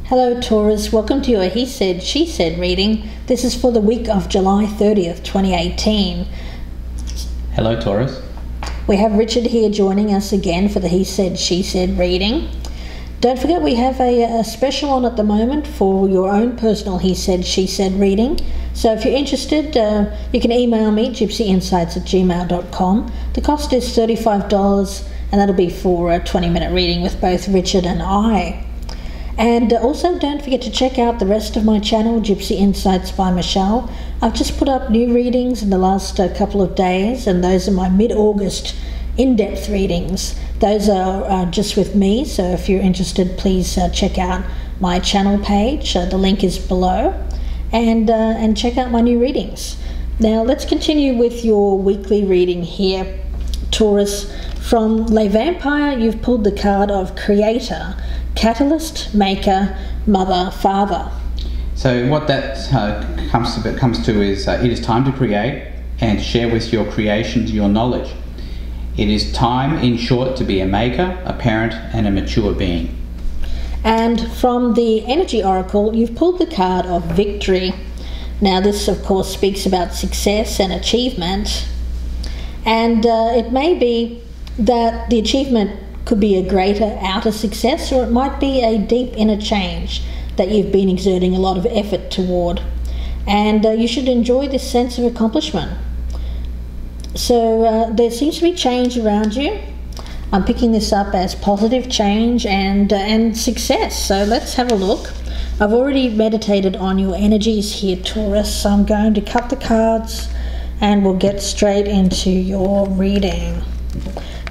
Hello Taurus, welcome to your He Said, She Said reading. This is for the week of July 30th, 2018. Hello Taurus. We have Richard here joining us again for the He Said, She Said reading. Don't forget we have a special on at the moment for your own personal He Said, She Said reading. So if you're interested, you can email me, gypsyinsights@gmail.com. The cost is $35 and that'll be for a 20-minute reading with both Richard and I. And also don't forget to check out the rest of my channel, Gypsy Insights by Michelle. I've just put up new readings in the last couple of days, and those are my mid-August in-depth readings. Those are just with me, so if you're interested, please check out my channel page. The link is below, and check out my new readings. Now let's continue with your weekly reading here, Taurus. From Le Vampire, you've pulled the card of Creator, Catalyst, Maker, Mother, Father. So what that comes to is it is time to create and share with your creations your knowledge. It is time, in short, to be a maker, a parent, and a mature being. And from the Energy Oracle, you've pulled the card of Victory. Now this, of course, speaks about success and achievement. And it may be that the achievement could be a greater outer success, or it might be a deep inner change that you've been exerting a lot of effort toward. And you should enjoy this sense of accomplishment. So there seems to be change around you. I'm picking this up as positive change and success. So let's have a look. I've already meditated on your energies here, Taurus, so I'm going to cut the cards and we'll get straight into your reading.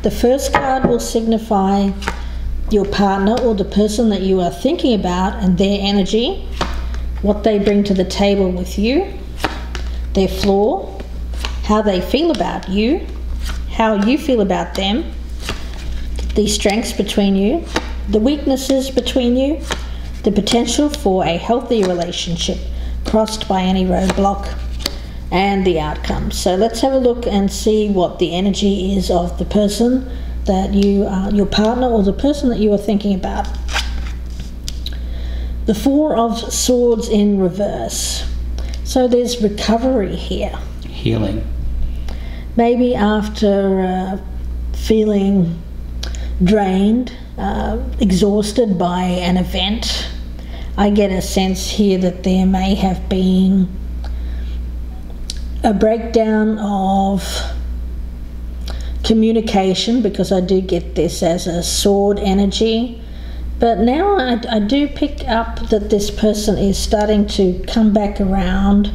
The first card will signify your partner or the person that you are thinking about and their energy, what they bring to the table with you, their flaw, how they feel about you, how you feel about them, the strengths between you, the weaknesses between you, the potential for a healthy relationship crossed by any roadblock, and the outcome. So let's have a look and see what the energy is of the person that you are, your partner or the person that you are thinking about. The Four of Swords in reverse. So there's recovery here. Healing. Maybe after feeling drained, exhausted by an event, I get a sense here that there may have been a breakdown of communication, because I do get this as a sword energy. But now I do pick up that this person is starting to come back around,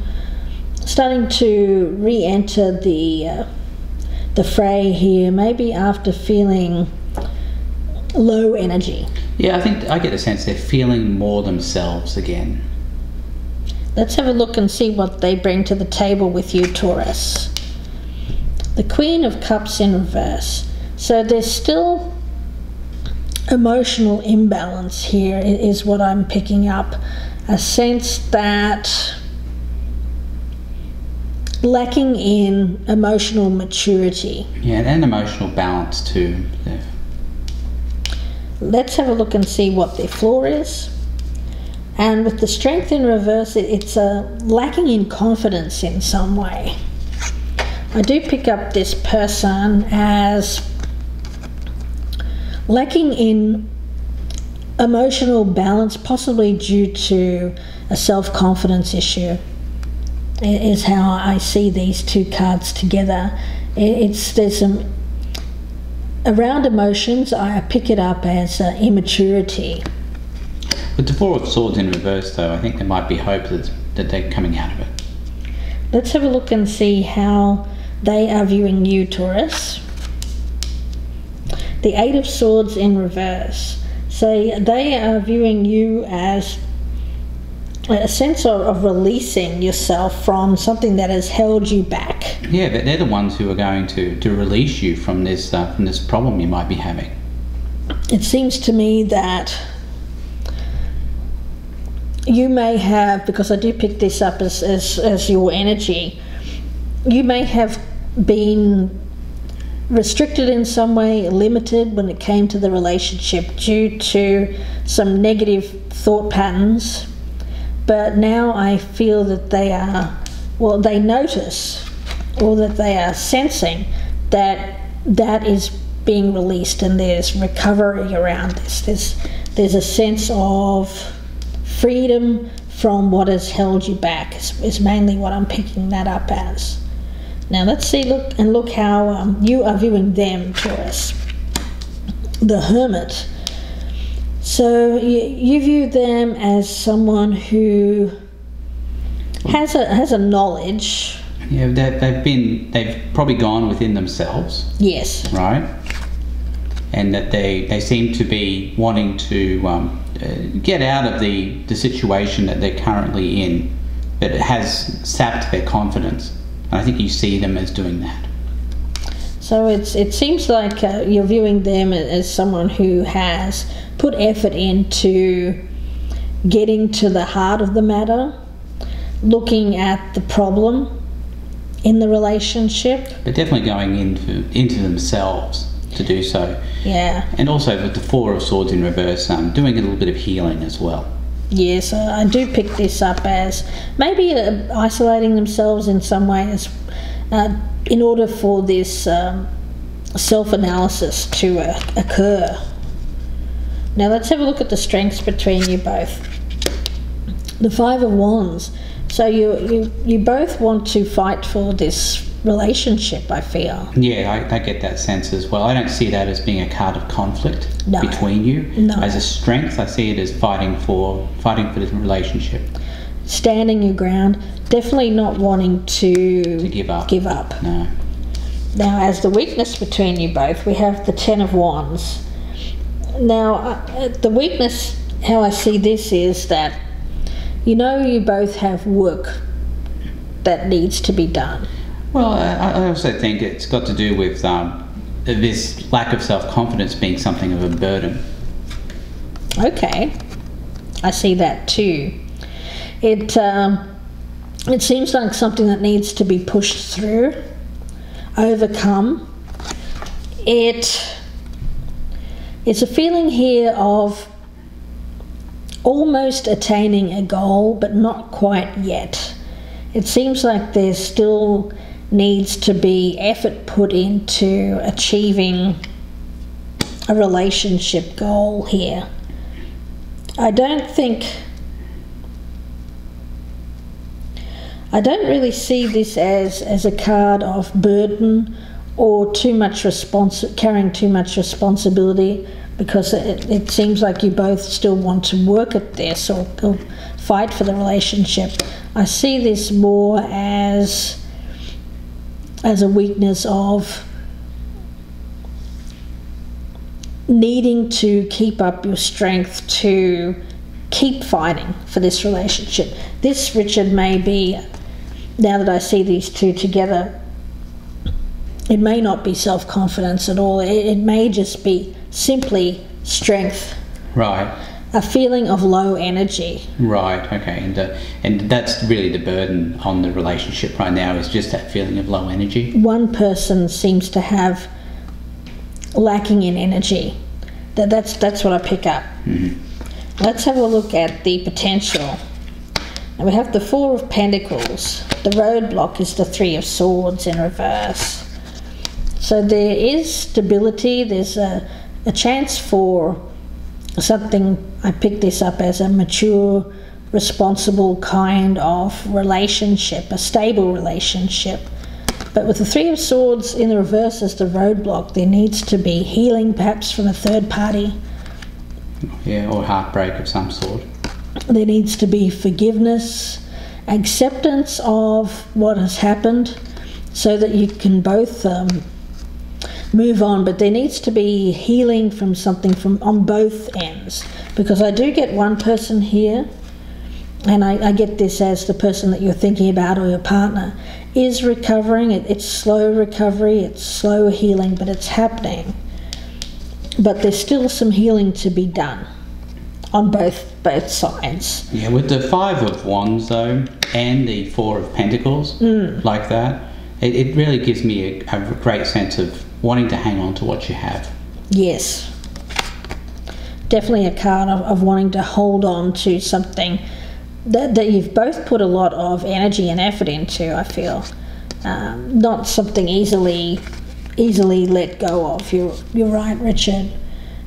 starting to re-enter the fray here, maybe after feeling low energy. Yeah, I think I get the sense they're feeling more themselves again. Let's have a look and see what they bring to the table with you, Taurus. The Queen of Cups in reverse. So there's still emotional imbalance here, is what I'm picking up. A sense that lacking in emotional maturity. Yeah, and emotional balance too. Yeah. Let's have a look and see what their flaw is. And with the Strength in reverse, it's lacking in confidence in some way. I do pick up this person as lacking in emotional balance, possibly due to a self-confidence issue, is how I see these two cards together. There's some, around emotions, I pick it up as immaturity. With the Four of Swords in reverse, though, I think there might be hope that they're coming out of it. Let's have a look and see how they are viewing you, Taurus. The Eight of Swords in reverse. So they are viewing you as a sense of releasing yourself from something that has held you back. Yeah, but they're the ones who are going to release you from this problem you might be having. It seems to me that you may have, because I do pick this up as your energy, you may have been restricted in some way, limited when it came to the relationship due to some negative thought patterns. But now I feel that they notice, or that they are sensing that is being released, and there's recovery around this. There's a sense of freedom from what has held you back, is mainly what I'm picking that up as. Now let's see, look how you are viewing them, Taurus. The Hermit. So you view them as someone who has a knowledge. Yeah, they've probably gone within themselves. Yes. Right. And that they seem to be wanting to get out of the situation that they're currently in, but it has sapped their confidence. And I think you see them as doing that. So it seems like you're viewing them as someone who has put effort into getting to the heart of the matter, looking at the problem in the relationship. But definitely going into themselves to do so. Yeah. And also with the Four of Swords in reverse, doing a little bit of healing as well. Yes, I do pick this up as maybe isolating themselves in some ways in order for this self-analysis to occur. Now let's have a look at the strengths between you both. The Five of Wands. So you both want to fight for this relationship, I feel. Yeah, I get that sense as well. I don't see that as being a card of conflict between you. No. As a strength, I see it as fighting for this relationship. Standing your ground, definitely not wanting to give up. No. Now, as the weakness between you both, we have the Ten of Wands. Now, the weakness, how I see this is that you both have work that needs to be done. Well, I also think it's got to do with this lack of self-confidence being something of a burden. Okay, I see that too. It seems like something that needs to be pushed through, overcome. It's a feeling here of almost attaining a goal, but not quite yet. It seems like there still needs to be effort put into achieving a relationship goal here. I don't really see this as a card of burden or carrying too much responsibility, because it seems like you both still want to work at this or fight for the relationship. I see this more as a weakness of needing to keep up your strength to keep fighting for this relationship. This, Richard, may be, now that I see these two together, it may not be self-confidence at all. It may just be simply strength. Right. A feeling of low energy. Right, okay. And that's really the burden on the relationship right now, is just that feeling of low energy. One person seems to have lacking in energy. That's what I pick up. Mm-hmm. Let's have a look at the potential. And we have the Four of Pentacles. The roadblock is the Three of Swords in reverse. So there is stability. There's a chance for something. I pick this up as a mature, responsible kind of relationship, a stable relationship. But with the Three of Swords in the reverse as the roadblock, there needs to be healing, perhaps from a third party. Yeah, or heartbreak of some sort. There needs to be forgiveness, acceptance of what has happened, so that you can both move on. But there needs to be healing from something on both ends, because I do get one person here, and I get this as the person that you're thinking about, or your partner, is recovering. It's slow recovery, it's slow healing, but it's happening. But there's still some healing to be done on both sides. Yeah, with the Five of Wands though, and the Four of Pentacles, like that, it really gives me a great sense of wanting to hang on to what you have. Yes. Definitely a card of wanting to hold on to something that you've both put a lot of energy and effort into, I feel. Not something easily let go of. You're right, Richard.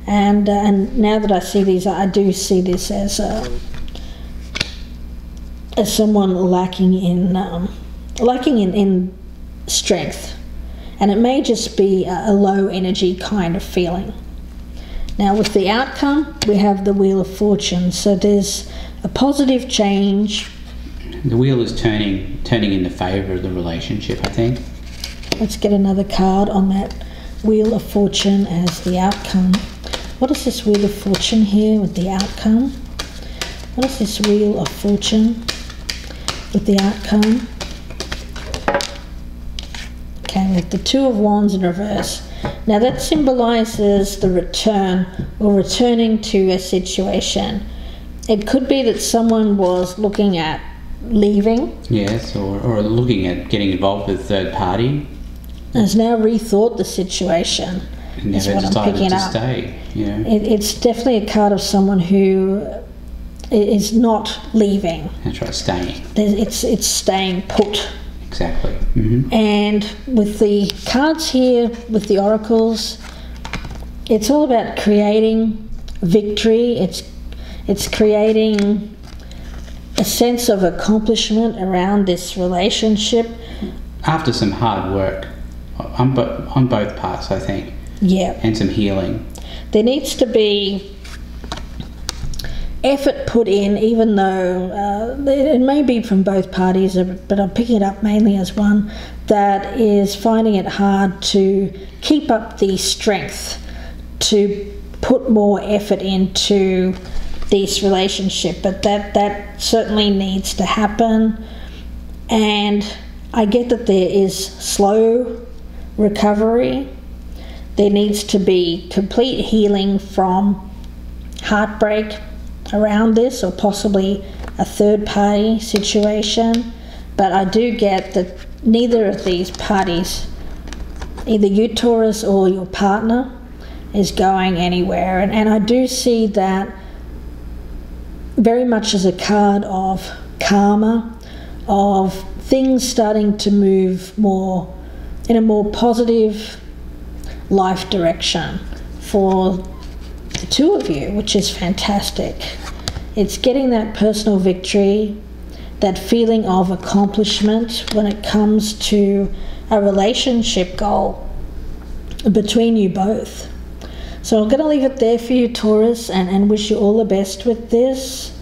And now that I see these, I do see this as someone lacking in strength, and it may just be a low energy kind of feeling. Now with the outcome, we have the Wheel of Fortune, so there's a positive change. The wheel is turning in the favour of the relationship, I think. Let's get another card on that Wheel of Fortune as the outcome. What is this Wheel of Fortune here with the outcome? What is this Wheel of Fortune with the outcome? Okay, with the Two of Wands in reverse. Now that symbolises the return, or returning to a situation. It could be that someone was looking at leaving. Yes, or looking at getting involved with a third party. Has now rethought the situation. And never decided to stay. You know. It's definitely a card of someone who is not leaving. That's right, staying. It's staying put. Exactly. Mm-hmm. And with the cards here, with the oracles, it's all about creating victory. It's creating a sense of accomplishment around this relationship. After some hard work on both parts, I think. Yeah. And some healing. There needs to be effort put in, even though it may be from both parties, but I'm picking it up mainly as one that is finding it hard to keep up the strength to put more effort into this relationship, but that certainly needs to happen. And I get that there is slow recovery. There needs to be complete healing from heartbreak around this, or possibly a third party situation. But I do get that neither of these parties, either you, Taurus, or your partner, is going anywhere. And I do see that very much as a card of karma, of things starting to move more in a more positive life direction for the two of you, which is fantastic. It's getting that personal victory, that feeling of accomplishment when it comes to a relationship goal between you both. So I'm going to leave it there for you, Taurus, and wish you all the best with this.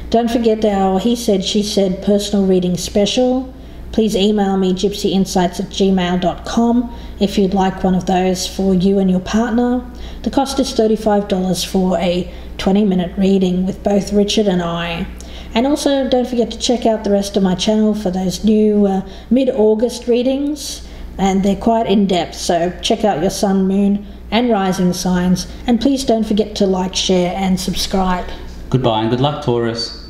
Don't forget our He Said, She Said personal reading special. Please email me gypsyinsights@gmail.com if you'd like one of those for you and your partner. The cost is $35 for a 20-minute reading with both Richard and I. And also don't forget to check out the rest of my channel for those new mid-August readings, and they're quite in-depth, so check out your sun, moon and rising signs, and please don't forget to like, share and subscribe. Goodbye and good luck, Taurus.